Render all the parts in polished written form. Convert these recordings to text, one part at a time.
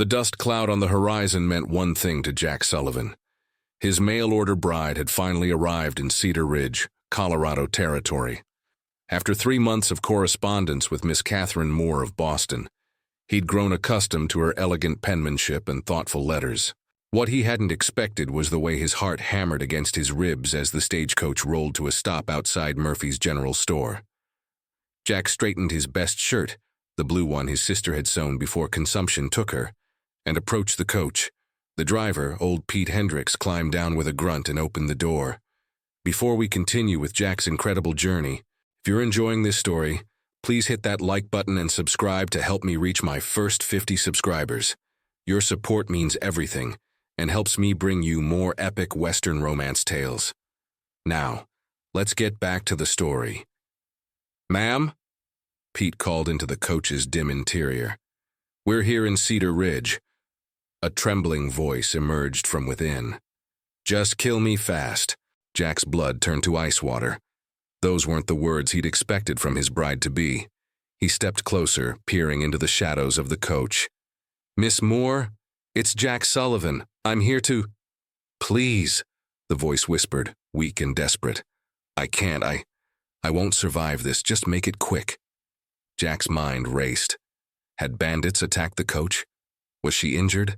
The dust cloud on the horizon meant one thing to Jack Sullivan. His mail-order bride had finally arrived in Cedar Ridge, Colorado territory. After 3 months of correspondence with Miss Catherine Moore of Boston, he'd grown accustomed to her elegant penmanship and thoughtful letters. What he hadn't expected was the way his heart hammered against his ribs as the stagecoach rolled to a stop outside Murphy's General Store. Jack straightened his best shirt, the blue one his sister had sewn before consumption took her, and approached the coach. The driver, old Pete Hendricks, climbed down with a grunt and opened the door. Before we continue with Jack's incredible journey, if you're enjoying this story, please hit that like button and subscribe to help me reach my first 50 subscribers. Your support means everything and helps me bring you more epic Western romance tales. Now, let's get back to the story. "Ma'am?" Pete called into the coach's dim interior. "We're here in Cedar Ridge." A trembling voice emerged from within. "Just kill me fast." Jack's blood turned to ice water. Those weren't the words he'd expected from his bride-to-be. He stepped closer, peering into the shadows of the coach. "Miss Moore, it's Jack Sullivan. I'm here to—" "Please," the voice whispered, weak and desperate. "I can't, I won't survive this. Just make it quick." Jack's mind raced. Had bandits attacked the coach? Was she injured?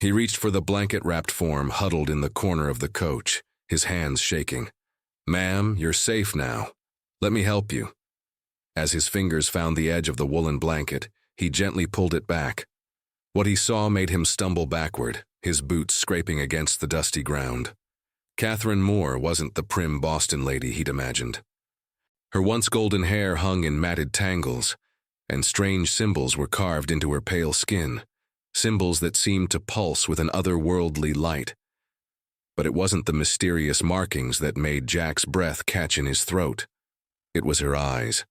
He reached for the blanket-wrapped form huddled in the corner of the coach, his hands shaking. "Ma'am, you're safe now. Let me help you." As his fingers found the edge of the woolen blanket, he gently pulled it back. What he saw made him stumble backward, his boots scraping against the dusty ground. Catherine Moore wasn't the prim Boston lady he'd imagined. Her once golden hair hung in matted tangles, and strange symbols were carved into her pale skin, symbols that seemed to pulse with an otherworldly light. But it wasn't the mysterious markings that made Jack's breath catch in his throat. It was her eyes.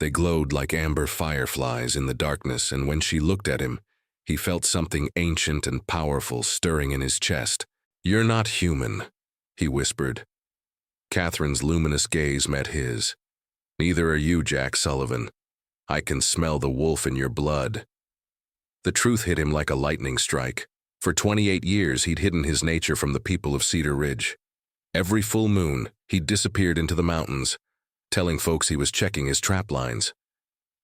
They glowed like amber fireflies in the darkness, and when she looked at him, he felt something ancient and powerful stirring in his chest. "You're not human," he whispered. Catherine's luminous gaze met his. "Neither are you, Jack Sullivan. I can smell the wolf in your blood." The truth hit him like a lightning strike. For 28 years, he'd hidden his nature from the people of Cedar Ridge. Every full moon, he'd disappeared into the mountains, telling folks he was checking his trap lines.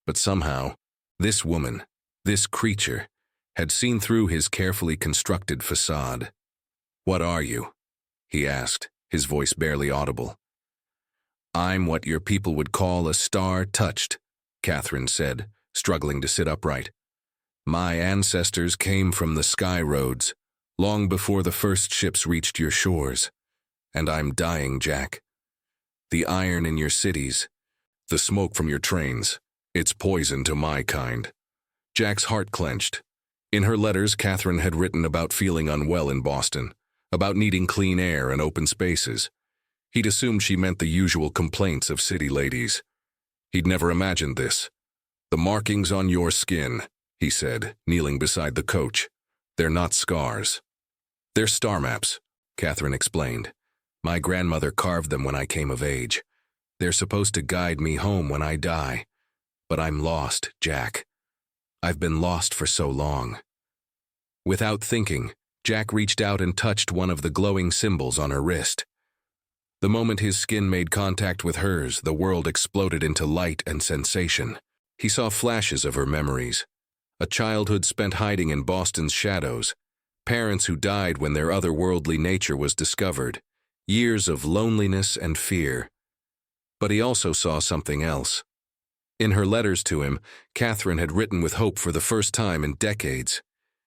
But somehow, this woman, this creature, had seen through his carefully constructed facade. "What are you?" he asked, his voice barely audible. "I'm what your people would call a star-touched," Catherine said, struggling to sit upright. "My ancestors came from the sky roads, long before the first ships reached your shores. And I'm dying, Jack. The iron in your cities, the smoke from your trains, it's poison to my kind." Jack's heart clenched. In her letters, Catherine had written about feeling unwell in Boston, about needing clean air and open spaces. He'd assumed she meant the usual complaints of city ladies. He'd never imagined this. "The markings on your skin," he said, kneeling beside the coach. "They're not scars. They're star maps," Catherine explained. "My grandmother carved them when I came of age. They're supposed to guide me home when I die. But I'm lost, Jack. I've been lost for so long." Without thinking, Jack reached out and touched one of the glowing symbols on her wrist. The moment his skin made contact with hers, the world exploded into light and sensation. He saw flashes of her memories. A childhood spent hiding in Boston's shadows, parents who died when their otherworldly nature was discovered, years of loneliness and fear. But he also saw something else. In her letters to him, Catherine had written with hope for the first time in decades.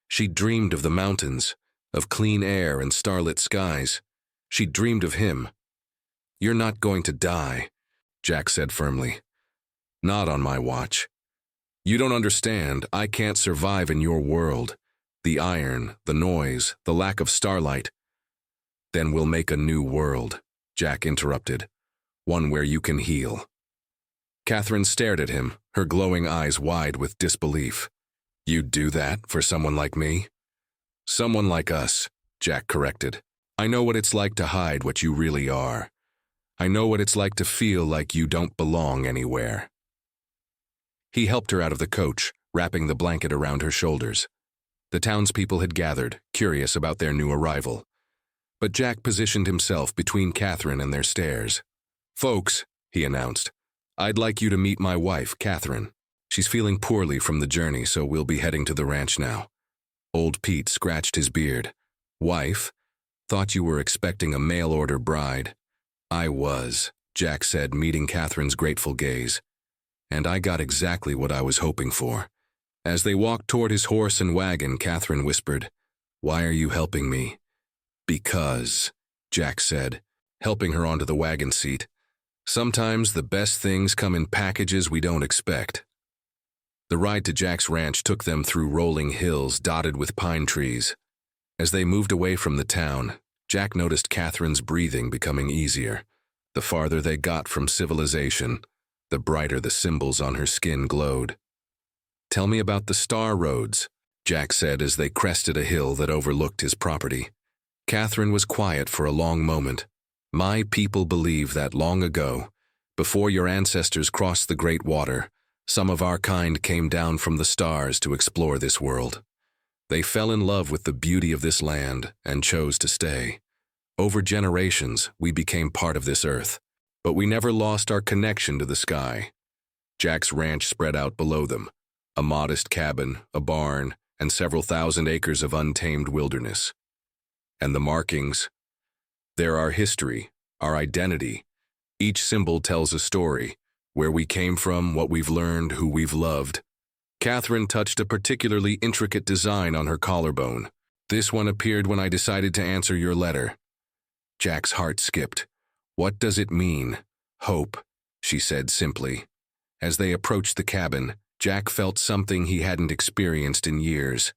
She dreamed of the mountains, of clean air and starlit skies. She dreamed of him. "You're not going to die," Jack said firmly. "Not on my watch. You don't understand. I can't survive in your world. The iron, the noise, the lack of starlight." "Then we'll make a new world," Jack interrupted. "One where you can heal." Catherine stared at him, her glowing eyes wide with disbelief. "You'd do that for someone like me?" "Someone like us," Jack corrected. "I know what it's like to hide what you really are. I know what it's like to feel like you don't belong anywhere." He helped her out of the coach, wrapping the blanket around her shoulders. The townspeople had gathered, curious about their new arrival. But Jack positioned himself between Catherine and their stares. "Folks," he announced, "I'd like you to meet my wife, Catherine. She's feeling poorly from the journey, so we'll be heading to the ranch now." Old Pete scratched his beard. "Wife? Thought you were expecting a mail-order bride." "I was," Jack said, meeting Catherine's grateful gaze. "And I got exactly what I was hoping for." As they walked toward his horse and wagon, Catherine whispered, "Why are you helping me?" "Because," Jack said, helping her onto the wagon seat, "sometimes the best things come in packages we don't expect." The ride to Jack's ranch took them through rolling hills dotted with pine trees. As they moved away from the town, Jack noticed Catherine's breathing becoming easier. The farther they got from civilization, the brighter the symbols on her skin glowed. "Tell me about the star roads," Jack said as they crested a hill that overlooked his property. Catherine was quiet for a long moment. "My people believe that long ago, before your ancestors crossed the Great Water, some of our kind came down from the stars to explore this world. They fell in love with the beauty of this land and chose to stay. Over generations, we became part of this earth, but we never lost our connection to the sky." Jack's ranch spread out below them, a modest cabin, a barn, and several thousand acres of untamed wilderness. And the markings? They're our history, our identity. Each symbol tells a story, where we came from, what we've learned, who we've loved. Catherine touched a particularly intricate design on her collarbone. "This one appeared when I decided to answer your letter." Jack's heart skipped. "What does it mean?" "Hope," she said simply. As they approached the cabin, Jack felt something he hadn't experienced in years.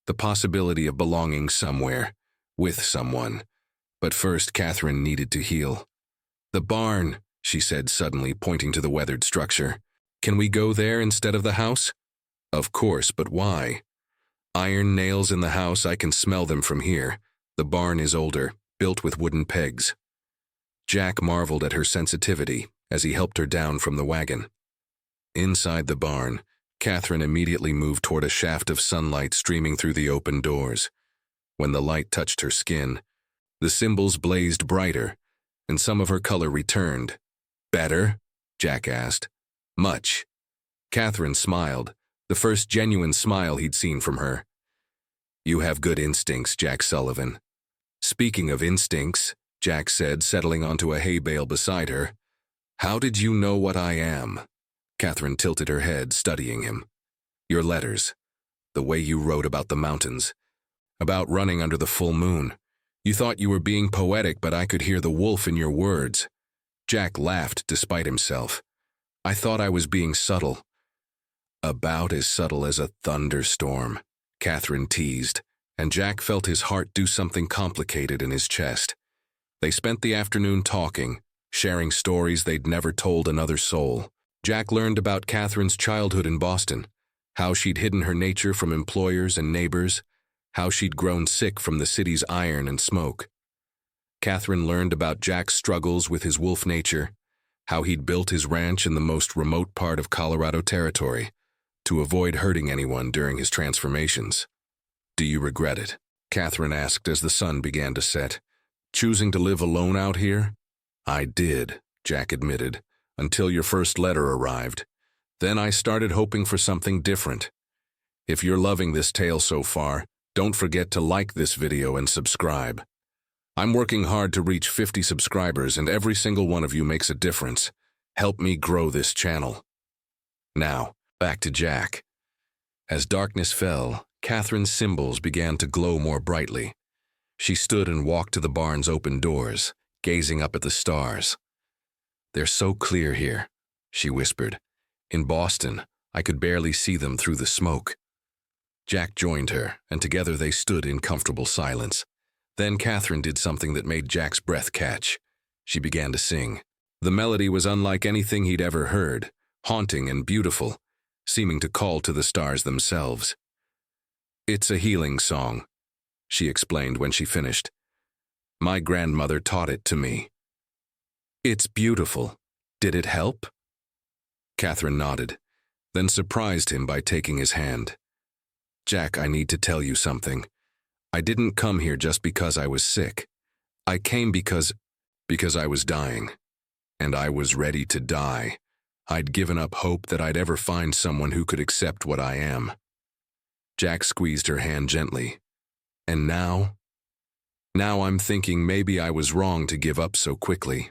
The possibility of belonging somewhere, with someone. But first, Catherine needed to heal. "The barn," she said suddenly, pointing to the weathered structure. "Can we go there instead of the house?" "Of course, but why?" "Iron nails in the house, I can smell them from here. The barn is older, built with wooden pegs." Jack marveled at her sensitivity as he helped her down from the wagon. Inside the barn, Catherine immediately moved toward a shaft of sunlight streaming through the open doors. When the light touched her skin, the symbols blazed brighter, and some of her color returned. "Better?" Jack asked. "Much." Catherine smiled, the first genuine smile he'd seen from her. "You have good instincts, Jack Sullivan." "Speaking of instincts," Jack said, settling onto a hay bale beside her, "how did you know what I am?" Catherine tilted her head, studying him. "Your letters. The way you wrote about the mountains. About running under the full moon. You thought you were being poetic, but I could hear the wolf in your words." Jack laughed despite himself. "I thought I was being subtle." "About as subtle as a thunderstorm," Catherine teased, and Jack felt his heart do something complicated in his chest. They spent the afternoon talking, sharing stories they'd never told another soul. Jack learned about Catherine's childhood in Boston, how she'd hidden her nature from employers and neighbors, how she'd grown sick from the city's iron and smoke. Catherine learned about Jack's struggles with his wolf nature, how he'd built his ranch in the most remote part of Colorado Territory to avoid hurting anyone during his transformations. "Do you regret it?" Catherine asked as the sun began to set. "Choosing to live alone out here?" "I did," Jack admitted, "until your first letter arrived. Then I started hoping for something different. If you're loving this tale so far, don't forget to like this video and subscribe. I'm working hard to reach 50 subscribers, and every single one of you makes a difference. Help me grow this channel." Now, back to Jack. As darkness fell, Catherine's symbols began to glow more brightly. She stood and walked to the barn's open doors, gazing up at the stars. "They're so clear here," she whispered. "In Boston, I could barely see them through the smoke." Jack joined her, and together they stood in comfortable silence. Then Catherine did something that made Jack's breath catch. She began to sing. The melody was unlike anything he'd ever heard, haunting and beautiful, seeming to call to the stars themselves. "It's a healing song," she explained when she finished. "My grandmother taught it to me." "It's beautiful. Did it help?" Catherine nodded, then surprised him by taking his hand. Jack, I need to tell you something. I didn't come here just because I was sick. I came because I was dying. And I was ready to die. I'd given up hope that I'd ever find someone who could accept what I am. Jack squeezed her hand gently. And now? Now I'm thinking maybe I was wrong to give up so quickly.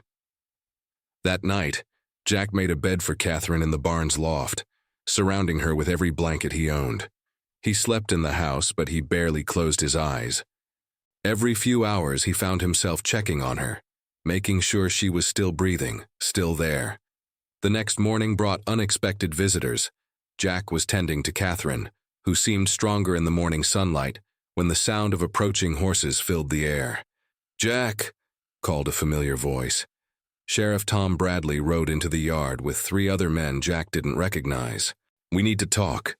That night, Jack made a bed for Catherine in the barn's loft, surrounding her with every blanket he owned. He slept in the house, but he barely closed his eyes. Every few hours he found himself checking on her, making sure she was still breathing, still there. The next morning brought unexpected visitors. Jack was tending to Catherine, who seemed stronger in the morning sunlight, when the sound of approaching horses filled the air. "Jack," called a familiar voice. Sheriff Tom Bradley rode into the yard with 3 other men Jack didn't recognize. "We need to talk."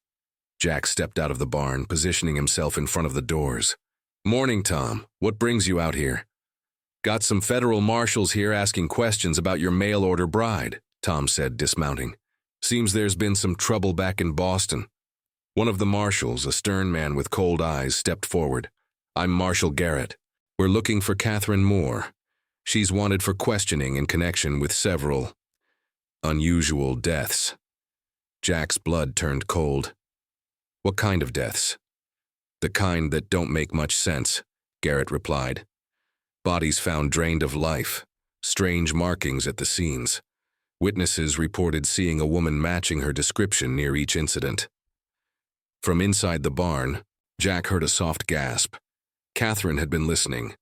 Jack stepped out of the barn, positioning himself in front of the doors. "Morning, Tom. What brings you out here?" "Got some federal marshals here asking questions about your mail-order bride," Tom said, dismounting. "Seems there's been some trouble back in Boston." One of the marshals, a stern man with cold eyes, stepped forward. "I'm Marshal Garrett. We're looking for Catherine Moore. She's wanted for questioning in connection with several unusual deaths." Jack's blood turned cold. "What kind of deaths?" "The kind that don't make much sense," Garrett replied. "Bodies found drained of life, strange markings at the scenes. Witnesses reported seeing a woman matching her description near each incident." From inside the barn, Jack heard a soft gasp. Catherine had been listening.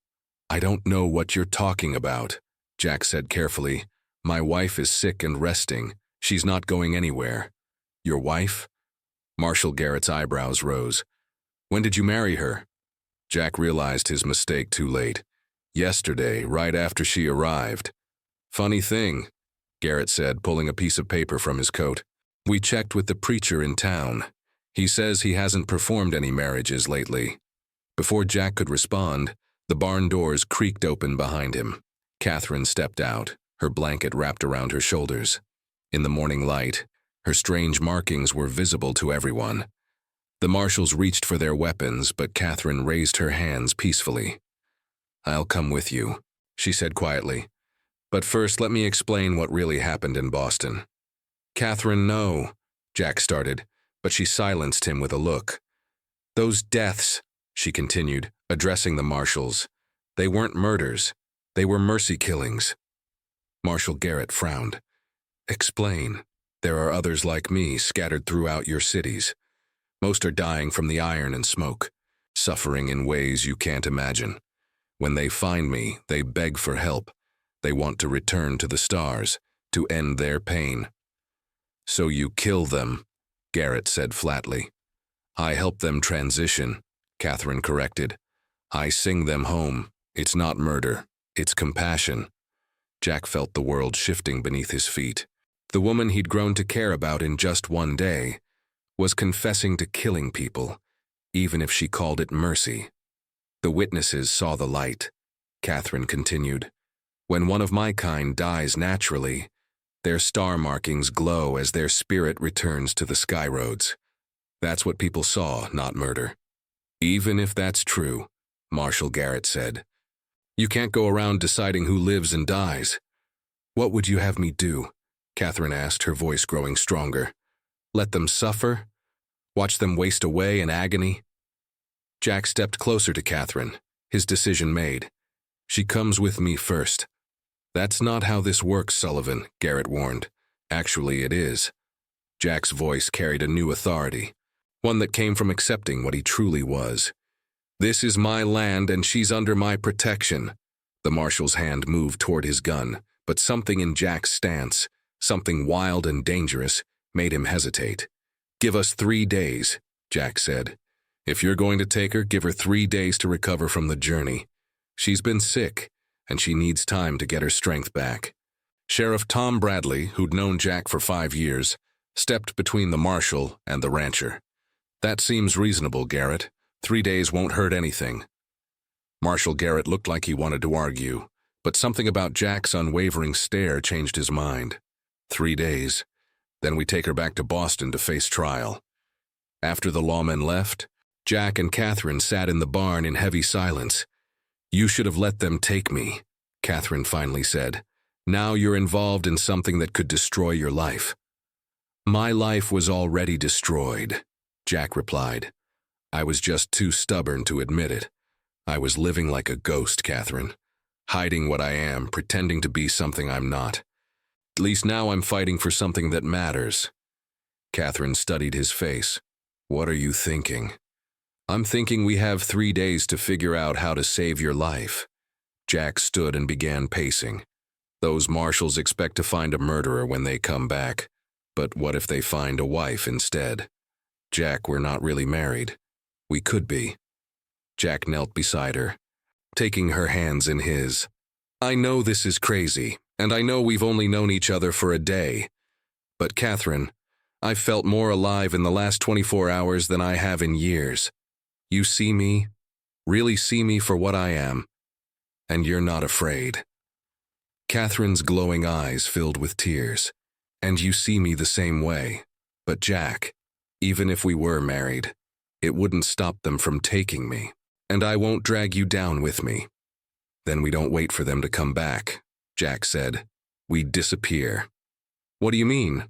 "I don't know what you're talking about," Jack said carefully. "My wife is sick and resting. She's not going anywhere." "Your wife?" Marshal Garrett's eyebrows rose. "When did you marry her?" Jack realized his mistake too late. "Yesterday, right after she arrived." "Funny thing," Garrett said, pulling a piece of paper from his coat. "We checked with the preacher in town. He says he hasn't performed any marriages lately." Before Jack could respond, the barn doors creaked open behind him. Catherine stepped out, her blanket wrapped around her shoulders. In the morning light, her strange markings were visible to everyone. The marshals reached for their weapons, but Catherine raised her hands peacefully. "I'll come with you," she said quietly. "But first, let me explain what really happened in Boston." "Catherine, no," Jack started, but she silenced him with a look. "Those deaths," she continued, addressing the marshals, "they weren't murders. They were mercy killings." Marshal Garrett frowned. "Explain. There are others like me scattered throughout your cities. Most are dying from the iron and smoke, suffering in ways you can't imagine. When they find me, they beg for help. They want to return to the stars, to end their pain." "So you kill them," Garrett said flatly. "I help them transition," Catherine corrected. "I sing them home. It's not murder. It's compassion." Jack felt the world shifting beneath his feet. The woman he'd grown to care about in just one day was confessing to killing people, even if she called it mercy. "The witnesses saw the light," Catherine continued. "When one of my kind dies naturally, their star markings glow as their spirit returns to the sky roads. That's what people saw, not murder." "Even if that's true," Marshal Garrett said, "you can't go around deciding who lives and dies." "What would you have me do?" Catherine asked, her voice growing stronger. "Let them suffer? Watch them waste away in agony?" Jack stepped closer to Catherine, his decision made. "She comes with me first." "That's not how this works, Sullivan," Garrett warned. "Actually, it is." Jack's voice carried a new authority, one that came from accepting what he truly was. "This is my land and she's under my protection." The marshal's hand moved toward his gun, but something in Jack's stance, something wild and dangerous, made him hesitate. "Give us 3 days," Jack said. "If you're going to take her, give her 3 days to recover from the journey. She's been sick, and she needs time to get her strength back." Sheriff Tom Bradley, who'd known Jack for 5 years, stepped between the marshal and the rancher. "That seems reasonable, Garrett. 3 days won't hurt anything." Marshal Garrett looked like he wanted to argue, but something about Jack's unwavering stare changed his mind. 3 days. Then we take her back to Boston to face trial. After the lawmen left, Jack and Catherine sat in the barn in heavy silence. "You should have let them take me," Catherine finally said. "Now you're involved in something that could destroy your life." "My life was already destroyed," Jack replied. "I was just too stubborn to admit it. I was living like a ghost, Catherine, hiding what I am, pretending to be something I'm not. At least now I'm fighting for something that matters." Catherine studied his face. "What are you thinking?" "I'm thinking we have 3 days to figure out how to save your life." Jack stood and began pacing. "Those marshals expect to find a murderer when they come back. But what if they find a wife instead? Jack, we're not really married. We could be." Jack knelt beside her, taking her hands in his. "I know this is crazy, and I know we've only known each other for a day. But Catherine, I've felt more alive in the last 24 hours than I have in years. You see me, really see me for what I am, and you're not afraid." Catherine's glowing eyes filled with tears. "And you see me the same way. But Jack, even if we were married, it wouldn't stop them from taking me. And I won't drag you down with me." "Then we don't wait for them to come back," Jack said. "We disappear." "What do you mean?"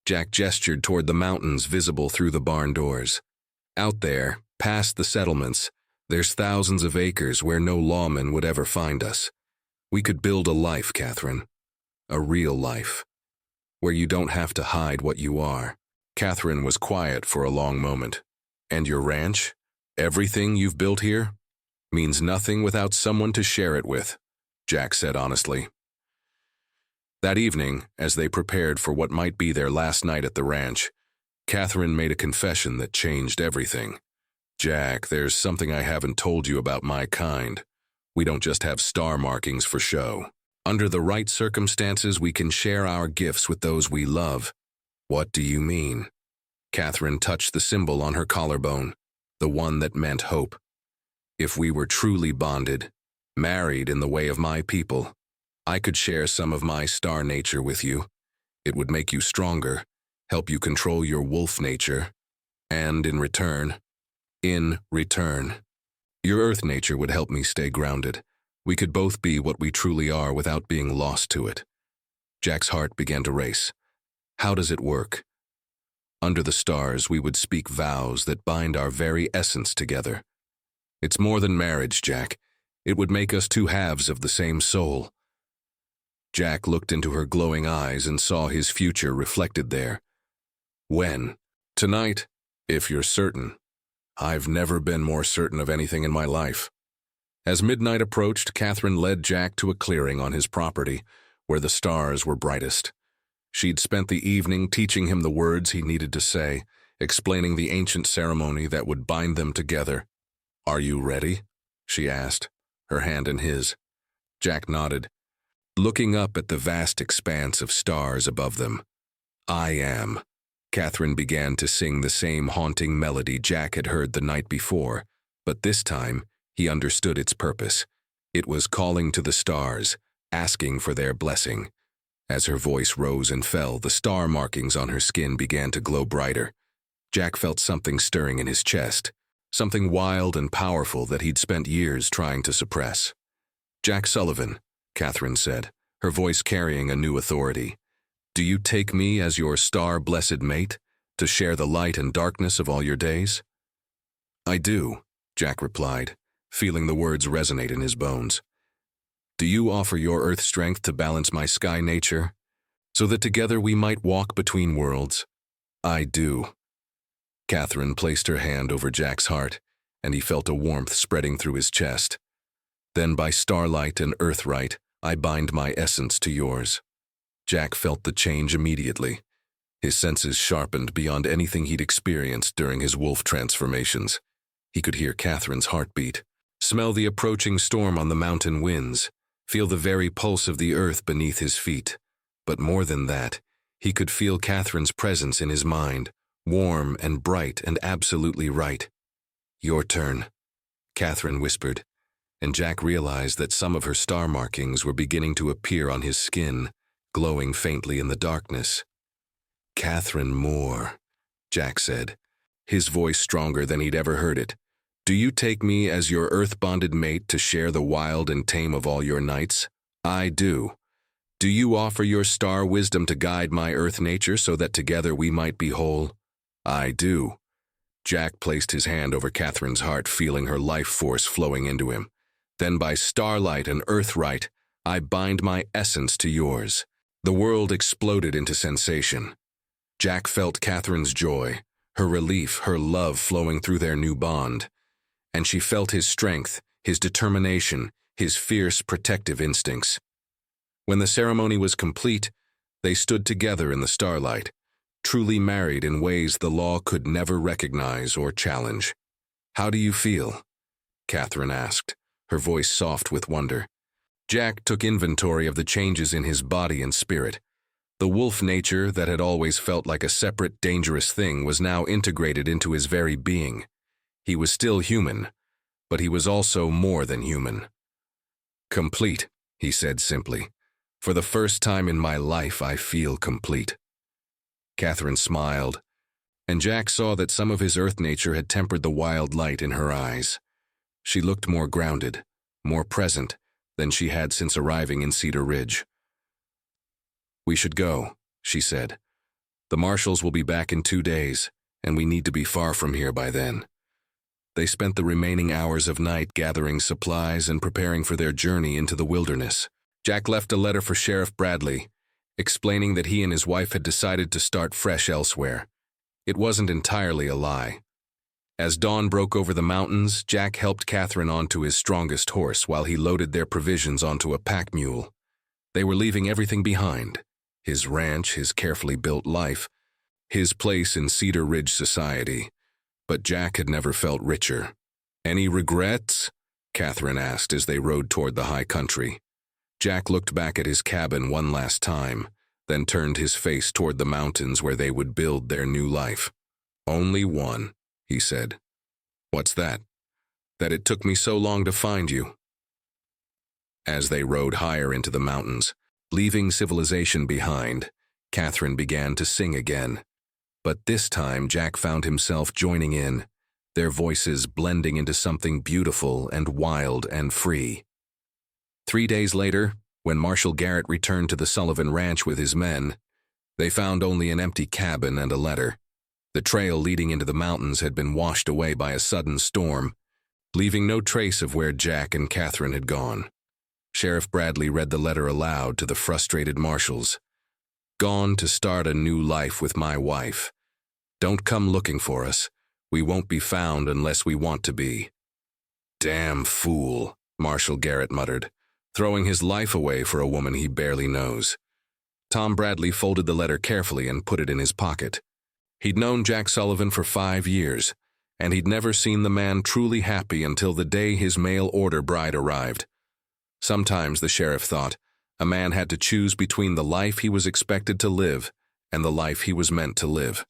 Jack gestured toward the mountains visible through the barn doors. "Out there, past the settlements, there's thousands of acres where no lawman would ever find us. We could build a life, Catherine. A real life. Where you don't have to hide what you are." Catherine was quiet for a long moment. "And your ranch? Everything you've built here? Means nothing without someone to share it with," Jack said honestly. That evening, as they prepared for what might be their last night at the ranch, Catherine made a confession that changed everything. "Jack, there's something I haven't told you about my kind. We don't just have star markings for show. Under the right circumstances, we can share our gifts with those we love." "What do you mean?" Catherine touched the symbol on her collarbone, the one that meant hope. "If we were truly bonded, married in the way of my people, I could share some of my star nature with you. It would make you stronger, help you control your wolf nature, and in return, your earth nature would help me stay grounded. We could both be what we truly are without being lost to it." Jack's heart began to race. "How does it work?" "Under the stars, we would speak vows that bind our very essence together. It's more than marriage, Jack. It would make us two halves of the same soul." Jack looked into her glowing eyes and saw his future reflected there. "When?" "Tonight, if you're certain." "I've never been more certain of anything in my life." As midnight approached, Catherine led Jack to a clearing on his property, where the stars were brightest. She'd spent the evening teaching him the words he needed to say, explaining the ancient ceremony that would bind them together. "Are you ready?" she asked, her hand in his. Jack nodded, looking up at the vast expanse of stars above them. "I am." Catherine began to sing the same haunting melody Jack had heard the night before, but this time he understood its purpose. It was calling to the stars, asking for their blessing. As her voice rose and fell, the star markings on her skin began to glow brighter. Jack felt something stirring in his chest, something wild and powerful that he'd spent years trying to suppress. "Jack Sullivan," Catherine said, her voice carrying a new authority. "Do you take me as your star-blessed mate, to share the light and darkness of all your days?" "I do," Jack replied, feeling the words resonate in his bones. "Do you offer your earth strength to balance my sky nature, so that together we might walk between worlds?" "I do." Catherine placed her hand over Jack's heart, and he felt a warmth spreading through his chest. "Then by starlight and earthright, I bind my essence to yours." Jack felt the change immediately. His senses sharpened beyond anything he'd experienced during his wolf transformations. He could hear Catherine's heartbeat, smell the approaching storm on the mountain winds, feel the very pulse of the earth beneath his feet. But more than that, he could feel Catherine's presence in his mind, warm and bright and absolutely right. "Your turn," Catherine whispered, and Jack realized that some of her star markings were beginning to appear on his skin, glowing faintly in the darkness. "Catherine Moore," Jack said, his voice stronger than he'd ever heard it. "Do you take me as your earth-bonded mate to share the wild and tame of all your nights? I do. Do you offer your star wisdom to guide my earth nature so that together we might be whole? I do." Jack placed his hand over Catherine's heart, feeling her life force flowing into him. "Then by starlight and earthright, I bind my essence to yours." The world exploded into sensation. Jack felt Catherine's joy, her relief, her love flowing through their new bond. And she felt his strength, his determination, his fierce protective instincts. When the ceremony was complete, they stood together in the starlight, truly married in ways the law could never recognize or challenge. "How do you feel?" Catherine asked, her voice soft with wonder. Jack took inventory of the changes in his body and spirit. The wolf nature that had always felt like a separate, dangerous thing was now integrated into his very being. He was still human, but he was also more than human. "Complete," he said simply. "For the first time in my life, I feel complete." Catherine smiled, and Jack saw that some of his earth nature had tempered the wild light in her eyes. She looked more grounded, more present than she had since arriving in Cedar Ridge. "We should go," she said. "The marshals will be back in 2 days, and we need to be far from here by then." They spent the remaining hours of night gathering supplies and preparing for their journey into the wilderness. Jack left a letter for Sheriff Bradley, explaining that he and his wife had decided to start fresh elsewhere. It wasn't entirely a lie. As dawn broke over the mountains, Jack helped Catherine onto his strongest horse while he loaded their provisions onto a pack mule. They were leaving everything behind: his ranch, his carefully built life, his place in Cedar Ridge society. But Jack had never felt richer. "Any regrets?" Catherine asked as they rode toward the high country. Jack looked back at his cabin one last time, then turned his face toward the mountains where they would build their new life. "Only one," he said. "What's that?" "That it took me so long to find you." As they rode higher into the mountains, leaving civilization behind, Catherine began to sing again. But this time Jack found himself joining in, their voices blending into something beautiful and wild and free. 3 days later, when Marshal Garrett returned to the Sullivan Ranch with his men, they found only an empty cabin and a letter. The trail leading into the mountains had been washed away by a sudden storm, leaving no trace of where Jack and Catherine had gone. Sheriff Bradley read the letter aloud to the frustrated marshals. "Gone to start a new life with my wife. Don't come looking for us. We won't be found unless we want to be." "Damn fool," Marshal Garrett muttered, throwing his life away for a woman he barely knows. Tom Bradley folded the letter carefully and put it in his pocket. He'd known Jack Sullivan for 5 years, and he'd never seen the man truly happy until the day his mail-order bride arrived. Sometimes, the sheriff thought, a man had to choose between the life he was expected to live and the life he was meant to live.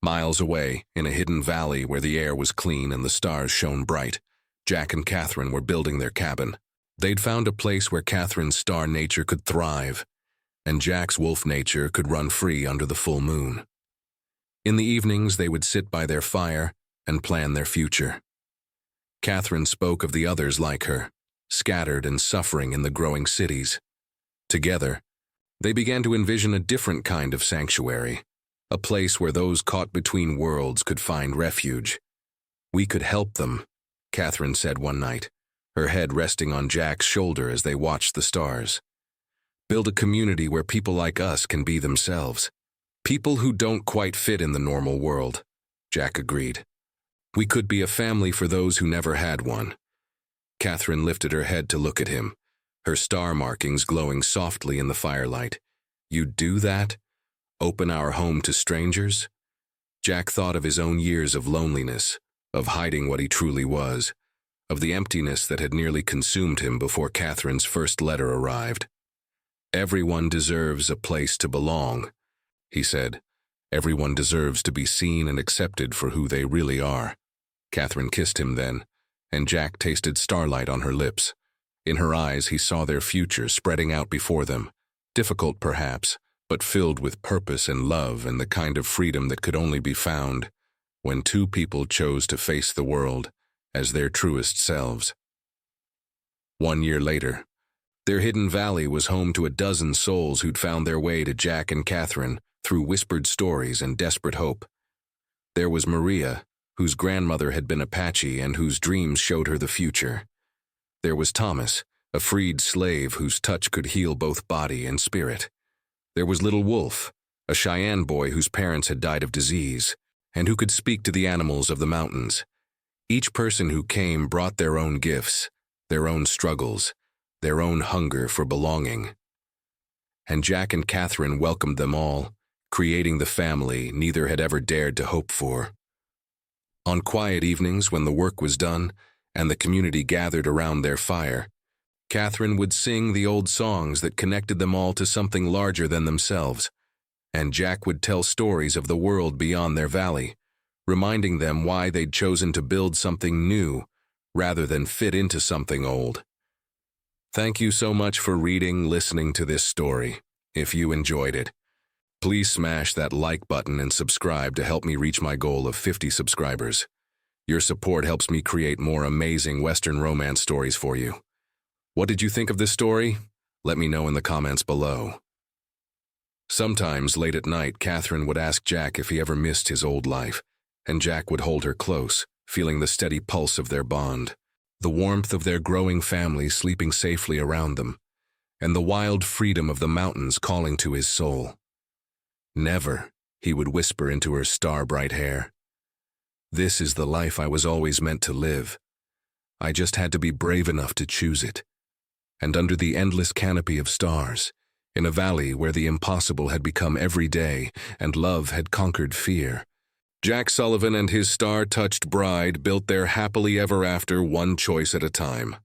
Miles away, in a hidden valley where the air was clean and the stars shone bright, Jack and Catherine were building their cabin. They'd found a place where Catherine's star nature could thrive, and Jack's wolf nature could run free under the full moon. In the evenings, they would sit by their fire and plan their future. Catherine spoke of the others like her, scattered and suffering in the growing cities. Together, they began to envision a different kind of sanctuary, a place where those caught between worlds could find refuge. "We could help them," Catherine said one night, her head resting on Jack's shoulder as they watched the stars. "Build a community where people like us can be themselves. People who don't quite fit in the normal world," Jack agreed. "We could be a family for those who never had one." Catherine lifted her head to look at him, her star markings glowing softly in the firelight. "You'd do that? Open our home to strangers?" Jack thought of his own years of loneliness, of hiding what he truly was, of the emptiness that had nearly consumed him before Catherine's first letter arrived. "Everyone deserves a place to belong," he said. "Everyone deserves to be seen and accepted for who they really are." Catherine kissed him then, and Jack tasted starlight on her lips. In her eyes he saw their future spreading out before them, difficult perhaps, but filled with purpose and love and the kind of freedom that could only be found when two people chose to face the world as their truest selves. 1 year later, their hidden valley was home to a dozen souls who'd found their way to Jack and Catherine through whispered stories and desperate hope. There was Maria, whose grandmother had been Apache and whose dreams showed her the future. There was Thomas, a freed slave whose touch could heal both body and spirit. There was Little Wolf, a Cheyenne boy whose parents had died of disease, and who could speak to the animals of the mountains. Each person who came brought their own gifts, their own struggles, their own hunger for belonging. And Jack and Catherine welcomed them all, creating the family neither had ever dared to hope for. On quiet evenings when the work was done and the community gathered around their fire, Catherine would sing the old songs that connected them all to something larger than themselves, and Jack would tell stories of the world beyond their valley, reminding them why they'd chosen to build something new rather than fit into something old. Thank you so much for listening to this story. If you enjoyed it, please smash that like button and subscribe to help me reach my goal of 50 subscribers. Your support helps me create more amazing Western romance stories for you. What did you think of this story? Let me know in the comments below. Sometimes, late at night, Catherine would ask Jack if he ever missed his old life, and Jack would hold her close, feeling the steady pulse of their bond, the warmth of their growing family sleeping safely around them, and the wild freedom of the mountains calling to his soul. Never, he would whisper into her star-bright hair. This is the life I was always meant to live. I just had to be brave enough to choose it. And under the endless canopy of stars, in a valley where the impossible had become every day and love had conquered fear, Jack Sullivan and his star-touched bride built their happily ever after one choice at a time.